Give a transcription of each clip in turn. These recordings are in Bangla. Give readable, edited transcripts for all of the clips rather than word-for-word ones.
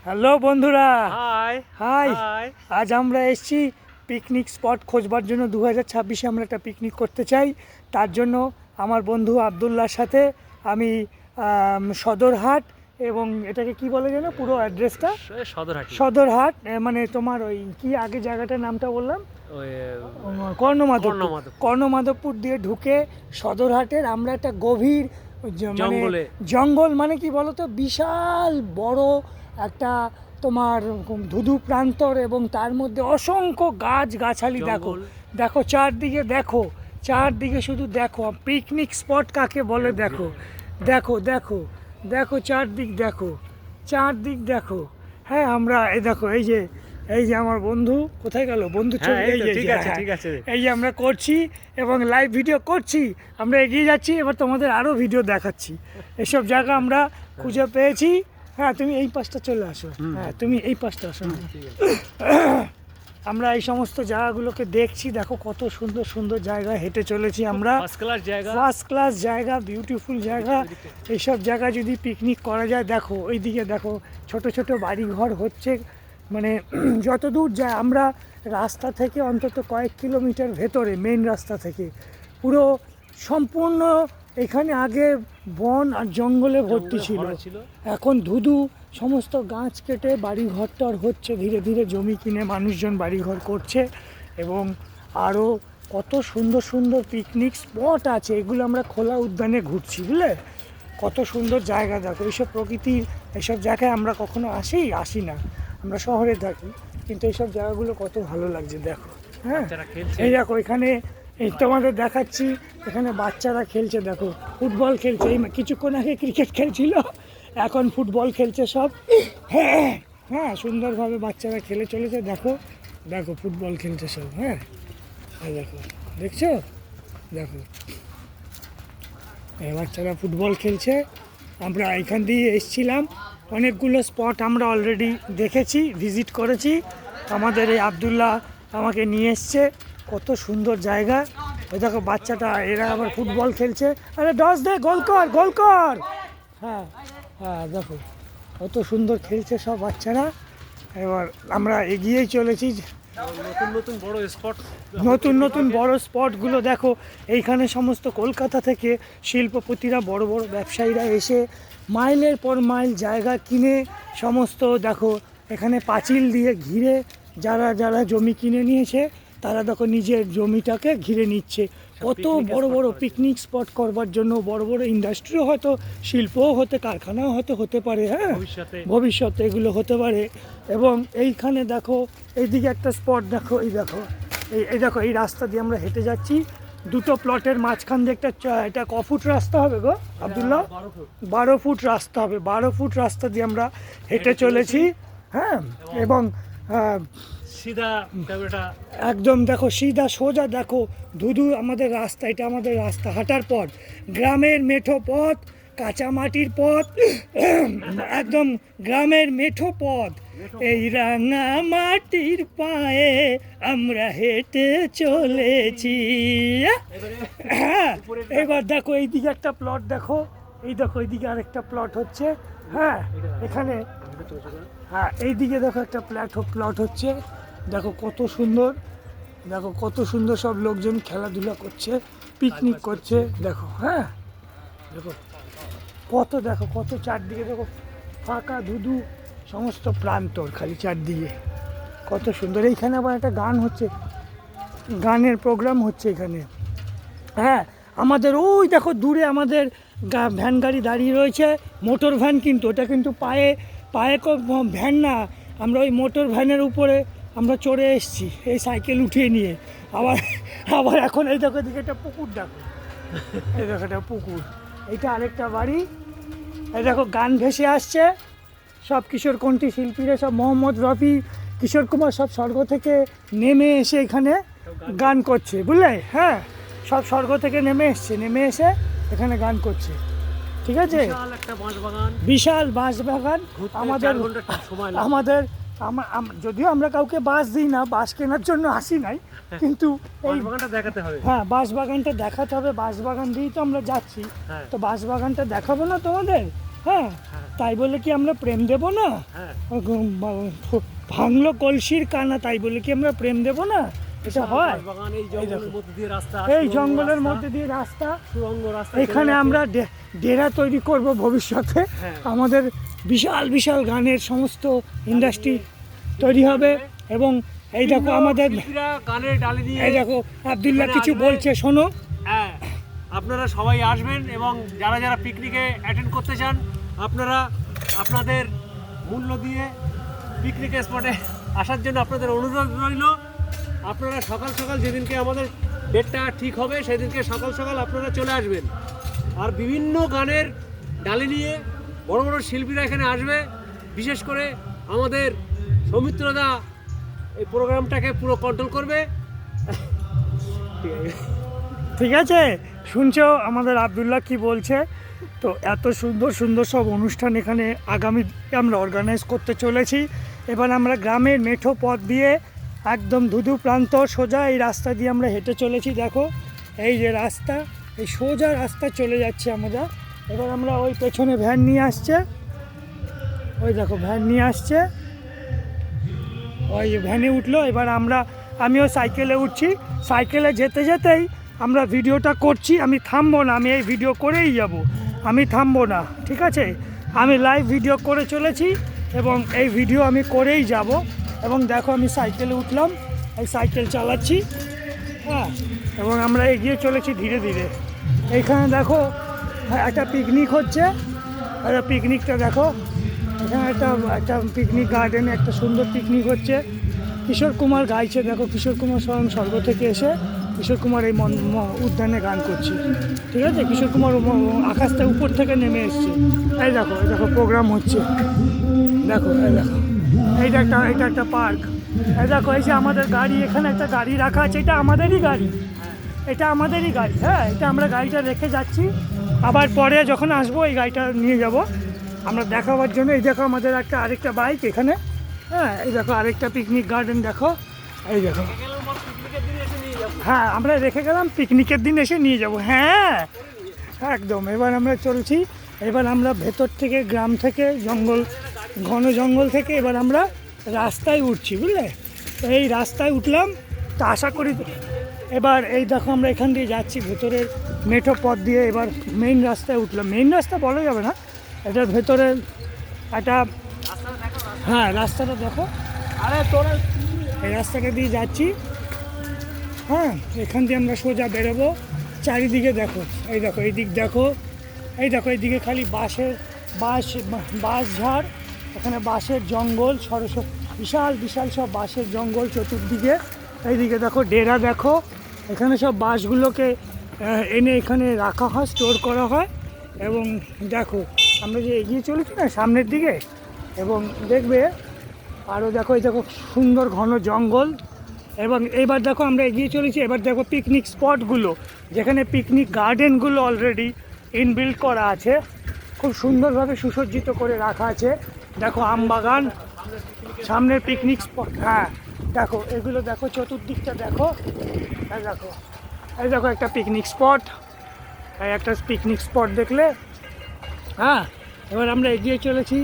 হ্যালো বন্ধুরা, হাই হাই। হাই। আজ আমরা এসেছি পিকনিক স্পট খোঁজবার জন্য। 2026-এ আমরা একটা পিকনিক করতে চাই। তার জন্য আমার বন্ধু আবদুল্লার সাথে আমি সদরহাট এবং এটাকে কি বলে যেন পুরো অ্যাড্রেসটা সদরহাট। সদরহাট মানে তোমার ওই কি আগে জায়গাটার নামটা বললাম, কর্ণমাধবপুর দিয়ে ঢুকে সদরহাটের আমরা একটা গভীর মানে জঙ্গল, মানে কি বলতো, বিশাল বড় একটা তোমার ধুধু প্রান্তর এবং তার মধ্যে অসংখ্য গাছগাছালি। দেখো দেখো চারদিকে, দেখো চারদিকে, শুধু দেখো পিকনিক স্পট কাকে বলে। দেখো দেখো দেখো দেখো চারদিক, দেখো চারদিক দেখো। হ্যাঁ, আমরা এই দেখো, এই যে আমার বন্ধু কোথায় গেল, বন্ধু এই যে আমরা করছি এবং লাইভ ভিডিও করছি, আমরা এগিয়ে যাচ্ছি। এবার তোমাদের আরও ভিডিও দেখাচ্ছি। এসব জায়গা আমরা খুঁজে পেয়েছি। হ্যাঁ, তুমি এই পাশটা চলে আসো। হ্যাঁ, তুমি এই পাশটা আসো। আমরা এই সমস্ত জায়গাগুলোকে দেখছি। দেখো কত সুন্দর সুন্দর জায়গা হেঁটে চলেছি আমরা। ফার্স্ট ক্লাস জায়গা, বিউটিফুল জায়গা। এইসব জায়গা যদি পিকনিক করা যায়, দেখো ওইদিকে দেখো ছোট ছোট বাড়িঘর হচ্ছে। মানে যতদূর যায় আমরা রাস্তা থেকে অন্তত কয়েক কিলোমিটার ভেতরে, মেইন রাস্তা থেকে পুরো সম্পূর্ণ এখানে আগে বন আর জঙ্গলে ভর্তি ছিল। এখন ধুধু সমস্ত গাছ কেটে বাড়িঘর টর হচ্ছে, ধীরে ধীরে জমি কিনে মানুষজন বাড়িঘর করছে। এবং আরও কত সুন্দর সুন্দর পিকনিক স্পট আছে, এগুলো আমরা খোলা উদ্যানে ঘুরছি, বুঝলে? কত সুন্দর জায়গা দেখো। এইসব প্রকৃতির এইসব জায়গায় আমরা কখনো আসি না, আমরা শহরে থাকি, কিন্তু এইসব জায়গাগুলো কত ভালো লাগছে। দেখো, হ্যাঁ, এই দেখো এখানে এই তোমাদের দেখাচ্ছি, এখানে বাচ্চারা খেলছে। দেখো ফুটবল খেলছে, এই কিছুক্ষণ আগে ক্রিকেট খেলছিল, এখন ফুটবল খেলছে সব। হ্যাঁ হ্যাঁ, সুন্দরভাবে বাচ্চারা খেলে চলেছে। দেখো দেখো ফুটবল খেলছে সব। হ্যাঁ, দেখো, দেখছো, দেখো এই বাচ্চারা ফুটবল খেলছে। আমরা এখান দিয়ে এসেছিলাম, অনেকগুলো স্পট আমরা অলরেডি দেখেছি, ভিজিট করেছি। আমাদের এই আবদুল্লাহ আমাকে নিয়ে এসছে, কত সুন্দর জায়গা। ওই দেখো বাচ্চাটা, এরা আবার ফুটবল খেলছে। আরে ডস দে, গোল কর, গোল কর। হ্যাঁ হ্যাঁ, দেখো কত সুন্দর খেলছে সব বাচ্চারা। এবার আমরা এগিয়েই চলেছি। নতুন নতুন বড় স্পটগুলো দেখো। এইখানে সমস্ত কলকাতা থেকে শিল্পপতিরা, বড় বড় ব্যবসায়ীরা এসে মাইলের পর মাইল জায়গা কিনে সমস্ত, দেখো এখানে পাঁচিল দিয়ে ঘিরে যারা যারা জমি কিনে নিয়েছে তারা দেখো নিজের জমিটাকে ঘিরে নিচ্ছে। কত বড় বড় পিকনিক স্পট করবার জন্য বড় বড় ইন্ডাস্ট্রিও হয়তো, শিল্পও কারখানাও হয়তো হতে পারে। হ্যাঁ, ভবিষ্যতে এগুলো হতে পারে। এবং এইখানে দেখো এইদিকে একটা স্পট দেখো, এই দেখো এই রাস্তা দিয়ে আমরা হেঁটে যাচ্ছি। দুটো প্লটের মাঝখান দিয়ে একটা, এটা ক ফুট রাস্তা হবে গো আবদুল্লাহ? 12 ফুট রাস্তা হবে। 12 ফুট রাস্তা দিয়ে আমরা হেঁটে চলেছি। হ্যাঁ, এবং একদম দেখো সিধা সোজা, দেখো ধুধু আমাদের রাস্তা, এটা আমাদের রাস্তা, হাঁটার পথ, গ্রামের মেঠো পথ, কাঁচা মাটির পথ, একদম গ্রামের মেঠো পথ। এই রাঙা মাটির পায়ে আমরা হেঁটে চলেছি। হ্যাঁ, এবার দেখো এইদিকে একটা প্লট, দেখো এই দেখো এইদিকে আরেকটা প্লট হচ্ছে। হ্যাঁ, এখানে, হ্যাঁ এইদিকে দেখো একটা প্লট হচ্ছে। দেখো কত সুন্দর, দেখো কত সুন্দর সব লোকজন খেলাধুলা করছে, পিকনিক করছে। দেখো, হ্যাঁ দেখো কত, দেখো কত চারদিকে, দেখো ফাঁকা ধুধু সমস্ত প্রান্তর, খালি চারদিকে কত সুন্দর। এইখানে আবার একটা গান হচ্ছে, গানের প্রোগ্রাম হচ্ছে এখানে। হ্যাঁ, আমাদের ওই দেখো দূরে আমাদের ভ্যান গাড়ি দাঁড়িয়ে রয়েছে, মোটর ভ্যান, কিন্তু ওটা কিন্তু পায়ে ভ্যান না, আমরা ওই মোটর ভ্যানের উপরে আমরা চড়ে এসেছি, এই সাইকেল উঠিয়ে নিয়ে। আবার এখন এই দেখো এদিকে একটা পুকুর, দেখো এই দেখো একটা পুকুর, এইটা আরেকটা বাড়ি। এই দেখো গান ভেসে আসছে, সব কিশোর কণ্ঠী শিল্পীরা, সব মোহাম্মদ রফি, কিশোর কুমার সব স্বর্গ থেকে নেমে এসে এখানে গান করছে, বুঝলে? হ্যাঁ, সব স্বর্গ থেকে নেমে এসে এখানে গান করছে। ঠিক আছে, বিশাল বাঁশবাগান। আমাদের যদিও আমরা কাউকে বাঁশ দিই না, বাঁশ কেনার জন্য আসি নাই, কিন্তু এই দেখাতে হবে। হ্যাঁ, বাঁশবাগানটা দেখাতে হবে, বাঁশবাগান দিয়েই তো আমরা যাচ্ছি, তো বাঁশবাগানটা দেখাবো না তোমাদের? হ্যাঁ, তাই বলে কি আমরা প্রেম দেব না? হ্যাঁ, ভাঙলো কলসির কানা, তাই বলে কি আমরা প্রেম দেব না? এটা হয়? বাগান, এই জঙ্গলের মধ্যে দিয়ে রাস্তা, এই সুড়ঙ্গ জঙ্গলের রাস্তা, মধ্যে দিয়ে রাস্তা, সুড়ঙ্গ রাস্তা এখানে চলে গেছে। আমরা ডেরা তৈরি করব ভবিষ্যতে। হ্যাঁ। আমাদের বিশাল বিশাল গানের সমস্ত ইন্ডাস্ট্রি তৈরি হবে। এবং এই দেখো আমাদের, শিল্পীরা গানের ডালি দিয়ে, এই দেখো আব্দুল্লাহ এখানে কিছু আসবে। বলছে, শোনো। হ্যাঁ, আপনারা সবাই আসবেন এবং যারা যারা পিকনিকে অ্যাটেন্ড করতে চান আপনারা আপনাদের মূল্য দিয়ে পিকনিক স্পটে আসার জন্য আপনাদের অনুরোধ রইল। আপনারা সকাল সকাল, যেদিনকে আমাদের ডেটটা ঠিক হবে সেদিনকে সকাল সকাল আপনারা চলে আসবেন। আর বিভিন্ন গানের ডালি নিয়ে বড় বড় শিল্পীরা এখানে আসবে। বিশেষ করে আমাদের সৌমিত্রদা এই প্রোগ্রামটাকে পুরো কন্ট্রোল করবে। ঠিক আছে। ঠিক আছে, শুনছো আমাদের আব্দুল্লাহ কি বলছে? তো এত সুন্দর সুন্দর সব অনুষ্ঠান এখানে আগামী আমরা অর্গানাইজ করতে চলেছি। এবার আমরা গ্রামের মেঠো পথ দিয়ে একদম ধুধু প্রান্ত সোজা এই রাস্তা দিয়ে আমরা হেঁটে চলেছি। দেখো এই যে রাস্তা, এই সোজা রাস্তা চলে যাচ্ছে আমরা। এবার আমরা ওই পেছনে ভ্যান নিয়ে আসছে, ওই দেখো ভ্যান নিয়ে আসছে, ওই ভ্যানে উঠলো। এবার আমিও সাইকেলে উঠছি। সাইকেলে যেতে যেতেই আমরা ভিডিওটা করছি, আমি থামবো না, আমি এই ভিডিও করেই যাব, আমি থামবো না, ঠিক আছে? আমি লাইভ ভিডিও করে চলেছি এবং এই ভিডিও আমি করেই যাব। এবং দেখো আমি সাইকেলে উঠলাম, এই সাইকেল চালাচ্ছি, হ্যাঁ, এবং আমরা এগিয়ে চলেছি ধীরে ধীরে। এইখানে দেখো একটা পিকনিক হচ্ছে, একটা পিকনিকটা দেখো, এখানে একটা পিকনিক গার্ডেনে একটা সুন্দর পিকনিক হচ্ছে। কিশোর কুমার গাইছে, দেখো কিশোর কুমার স্বয়ং স্বর্গ থেকে এসে কিশোর কুমার এই উদ্যানে গান করছে, ঠিক আছে? কিশোর কুমার আকাশটা উপর থেকে নেমে এসছে। এই দেখো প্রোগ্রাম হচ্ছে, দেখো এই দেখো, এটা একটা পার্ক। এই দেখো এই যে আমাদের গাড়ি, এখানে একটা গাড়ি রাখা আছে, এটা আমাদেরই গাড়ি, এটা আমাদেরই গাড়ি। হ্যাঁ, এটা আমরা গাড়িটা রেখে যাচ্ছি, আবার পরে যখন আসবো এই গাড়িটা নিয়ে যাব আমরা দেখাবার জন্য। এই দেখো আমাদের আরেকটা বাইক এখানে, হ্যাঁ, এই দেখো আরেকটা পিকনিক গার্ডেন দেখো, এই দেখো। হ্যাঁ, আমরা রেখে গেলাম, পিকনিকের দিন এসে নিয়ে যাব। হ্যাঁ একদম। এবার আমরা চলছি, এবার আমরা ভেতর থেকে, গ্রাম থেকে, ঘন জঙ্গল থেকে এবার আমরা রাস্তায় উঠছি, বুঝলে? এই রাস্তায় উঠলাম, তো আশা করি এবার এই দেখো আমরা এখান দিয়ে যাচ্ছি ভেতরের মেঠো পথ দিয়ে। এবার মেইন রাস্তায় উঠলাম, মেইন রাস্তা বলা যাবে না, এটার ভেতরে একটা, হ্যাঁ রাস্তাটা দেখো, আরে তোরা এই রাস্তাটা দিয়ে যাচ্ছি। হ্যাঁ, এখান দিয়ে আমরা সোজা বেরোবো। চারিদিকে দেখো, এই দেখো এই দিক দেখো, এই দেখো এইদিকে খালি বাঁশ ঝাড়, এখানে বাঁশের জঙ্গল, বিশাল বিশাল সব বাঁশের জঙ্গল চতুর্দিকে। এইদিকে দেখো ডেরা দেখো, এখানে সব বাঁশগুলোকে এনে এখানে রাখা হয়, স্টোর করা হয়। এবং দেখো আমরা যে এগিয়ে চলেছি না সামনের দিকে, এবং দেখবে আরও দেখো, এই দেখো সুন্দর ঘন জঙ্গল। এবং এবার দেখো আমরা এগিয়ে চলেছি, এবার দেখো পিকনিক স্পটগুলো, যেখানে পিকনিক গার্ডেনগুলো অলরেডি ইনবিল্ড করা আছে, খুব সুন্দরভাবে সুসজ্জিত করে রাখা আছে। দেখো আম বাগান, সামনের পিকনিক স্পট, হ্যাঁ দেখো এগুলো দেখো, চতুর্দিকটা দেখো, এই দেখো একটা পিকনিক স্পট, এই একটা পিকনিক স্পট দেখলে। হ্যাঁ, এবার আমরা এগিয়ে চলেছি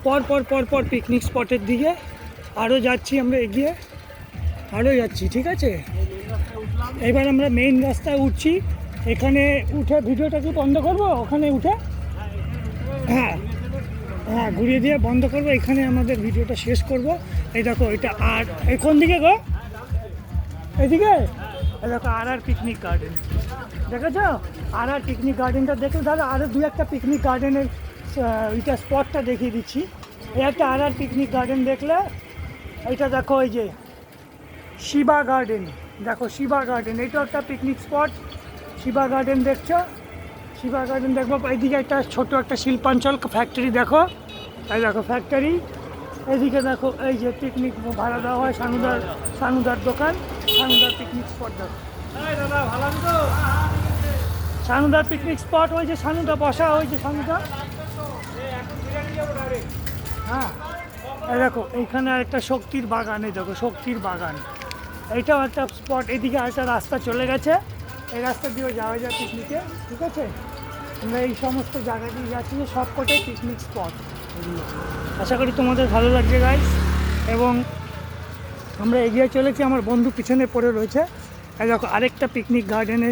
পর পিকনিক স্পটের দিকে, আরও যাচ্ছি আমরা এগিয়ে, আরও যাচ্ছি, ঠিক আছে? এবার আমরা মেইন রাস্তায় উঠছি, এখানে উঠে ভিডিওটা কি বন্ধ করবো? ওখানে উঠে, হ্যাঁ হ্যাঁ ঘুরিয়ে দিয়ে বন্ধ করবো, এখানে আমাদের ভিডিওটা শেষ করব। এই দেখো এটা, আর কোন দিকে গো? এইদিকে এই দেখো আর পিকনিক গার্ডেন দেখেছ? আর পিকনিক গার্ডেনটা দেখলে দাদা, আরও দু একটা পিকনিক গার্ডেনের এইটা স্পটটা দেখিয়ে দিচ্ছি। এই একটা আর পিকনিক গার্ডেন দেখলে, এইটা দেখো এই যে শিবা গার্ডেন, দেখো শিবা গার্ডেন, এইটাও একটা পিকনিক স্পট। শিবা গার্ডেন দেখছো? শিবা গার্ডেন দেখবো। এইদিকে একটা ছোট একটা শিল্পাঞ্চল ফ্যাক্টরি দেখো, এই দেখো ফ্যাক্টরি। এইদিকে দেখো এই যে পিকনিক ভাড়া দেওয়া হয়, সানুদার দোকান, সানুদার পিকনিক স্পট দেখো। সানুদার পিকনিক স্পট, ওই যে সানুদা বসা, ওই যে সানুদা, হ্যাঁ এই দেখো এইখানে একটা শক্তির বাগান, এই দেখো শক্তির বাগান, এইটাও একটা স্পট। এদিকে একটা রাস্তা চলে গেছে, এই রাস্তা দিয়েও যাওয়া যায় পিকনিকে, ঠিক আছে? আমরা এই সমস্ত জায়গা দিয়ে যাচ্ছি যে সবকটাই পিকনিক স্পট এগুলো। আশা করি তোমাদের ভালো লাগছে গাইস। এবং আমরা এগিয়ে চলেছি, আমার বন্ধু পিছনে পড়ে রয়েছে। এই দেখো আরেকটা পিকনিক গার্ডেনে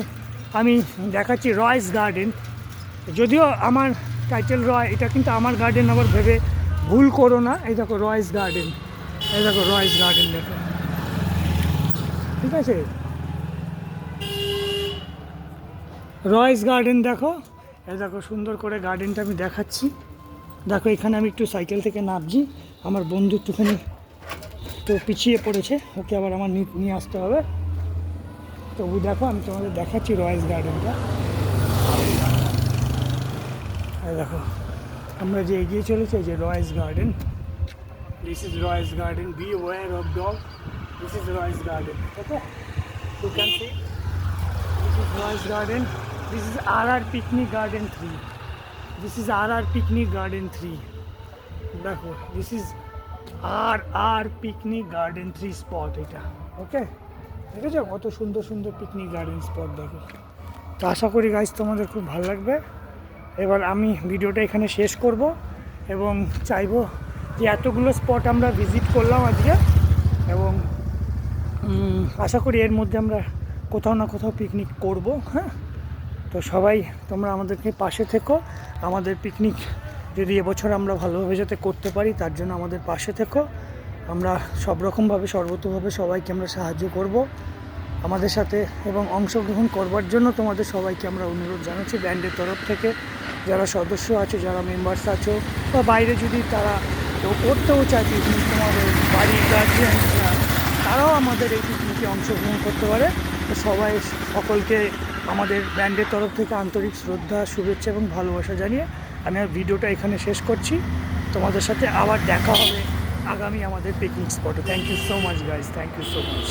আমি দেখাচ্ছি, রয়েস গার্ডেন। যদিও আমার টাইটেল রয়, এটা কিন্তু আমার গার্ডেন, আবার ভেবে ভুল করো না। এই দেখো রয়েস গার্ডেন, এই দেখো রয়েস গার্ডেন দেখো, ঠিক আছে? রয়েস গার্ডেন দেখো, এই দেখো সুন্দর করে গার্ডেনটা আমি দেখাচ্ছি। দেখো এখানে আমি একটু সাইকেল থেকে নামছি, আমার বন্ধু একটুখানি তো পিছিয়ে পড়েছে, ওকে আবার আমার নিয়ে আসতে হবে। তবু দেখো আমি তোমাদের দেখাচ্ছি রয়েস গার্ডেনটা। এই দেখো আমরা যে এগিয়ে চলেছি, যে Royce garden, this is Royce garden, beware of dog, this is Royce garden. Okay, you can see this is Royce garden, this is RR picnic garden 3, this is RR picnic garden 3। দেখো this is RR picnic garden 3 spot এটা। ওকে, দেখেছো কত সুন্দর সুন্দর পিকনিক গার্ডেন স্পট দেখো। তো আশা করি গাইজ তোমাদের খুব ভালো লাগবে। এবার আমি ভিডিওটা এখানে শেষ করব এবং চাইবো যে এতগুলো স্পট আমরা ভিজিট করলাম আজকে, এবং আশা করি এর মধ্যে আমরা কোথাও না কোথাও পিকনিক করব। হ্যাঁ, তো সবাই তোমরা আমাদেরকে পাশে থেকো, আমাদের পিকনিক যদি এবছর আমরা ভালোভাবে যাতে করতে পারি তার জন্য আমাদের পাশে থেকো। আমরা সব রকমভাবে সর্বতোভাবে সবাইকে আমরা সাহায্য করব আমাদের সাথে, এবং অংশগ্রহণ করবার জন্য তোমাদের সবাইকে আমরা অনুরোধ জানাচ্ছি ব্যান্ডের তরফ থেকে। যারা সদস্য আছো, যারা মেম্বার্স আছো, বা বাইরে যদি তারা কেউ করতেও চায় পিকনিক, তোমাদের বাড়ির গার্জিয়ানরা, তারাও আমাদের এই পিকনিকে অংশগ্রহণ করতে পারে। তো সবাই সকলকে আমাদের ব্যান্ডের তরফ থেকে আন্তরিক শ্রদ্ধা, শুভেচ্ছা এবং ভালোবাসা জানিয়ে আমি আর ভিডিওটা এখানে শেষ করছি। তোমাদের সাথে আবার দেখা হবে আগামী আমাদের পিকনিক স্পটে। Thank you so much guys, thank you so much.